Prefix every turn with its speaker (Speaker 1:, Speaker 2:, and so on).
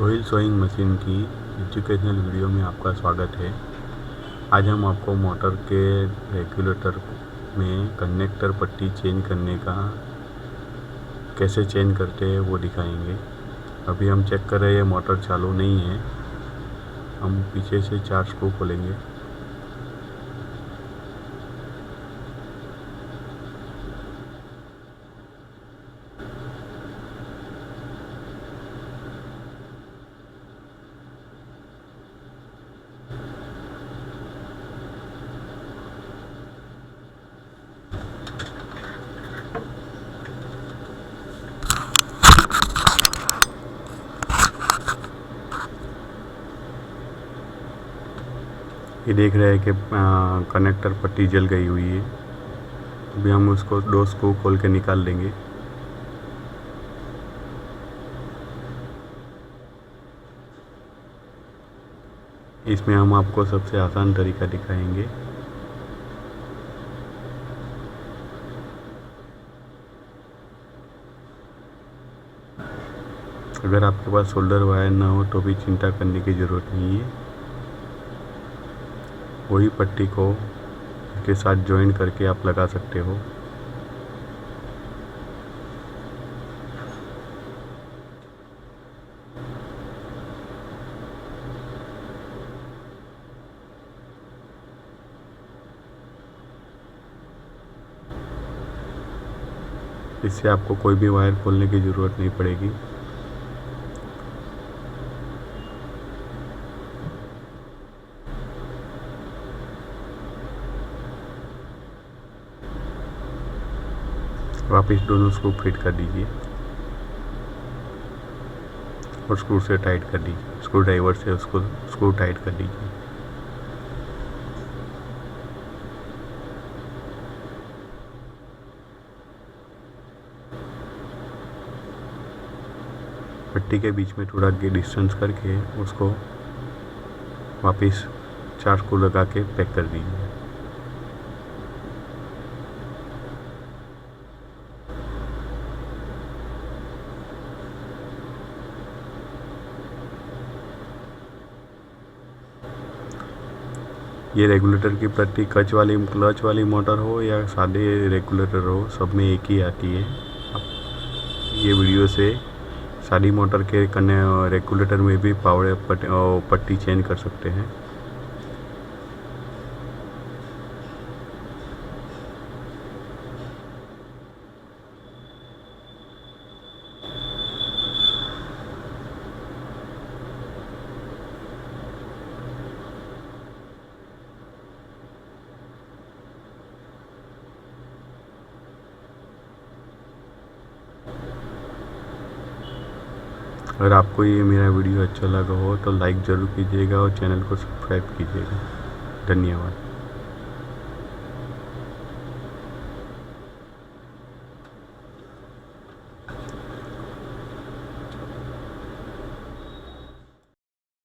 Speaker 1: Oil sowing machine की educational video में आपका स्वागत है। आज हम आपको मोटर के रेगुलेटर में कनेक्टर पट्टी चेंज करने का कैसे चेंज करते हैं वो दिखाएंगे। अभी हम चेक कर रहे हैं, मोटर चालू नहीं है। हम पीछे से 4 स्क्रू खोलेंगे। ये देख रहे हैं कि कनेक्टर पट्टी जल गई हुई है। अभी हम उसको 2 स्क्रू खोल के निकाल लेंगे। इसमें हम आपको सबसे आसान तरीका दिखाएंगे। अगर आपके पास सोल्डर वायर ना हो तो भी चिंता करने की ज़रूरत नहीं है। वही पट्टी को इसके साथ जॉइन करके आप लगा सकते हो। इससे आपको कोई भी वायर खोलने की ज़रूरत नहीं पड़ेगी। वापस दोनों स्क्रू फिट कर दीजिए और स्क्रू से टाइट कर दीजिए। स्क्रू ड्राइवर से उसको स्क्रू टाइट कर दीजिए। पट्टी के बीच में थोड़ा डिस्टेंस करके उसको वापस 4 स्क्रू लगा के पैक कर दीजिए। ये रेगुलेटर की पट्टी क्लच वाली मोटर हो या सादे रेगुलेटर हो, सब में एक ही आती है। आप ये वीडियो से सादी मोटर के रेगुलेटर में भी पावर पट्टी चेंज कर सकते हैं। अगर आपको ये मेरा वीडियो अच्छा लगा हो तो लाइक ज़रूर कीजिएगा और चैनल को सब्सक्राइब कीजिएगा। धन्यवाद।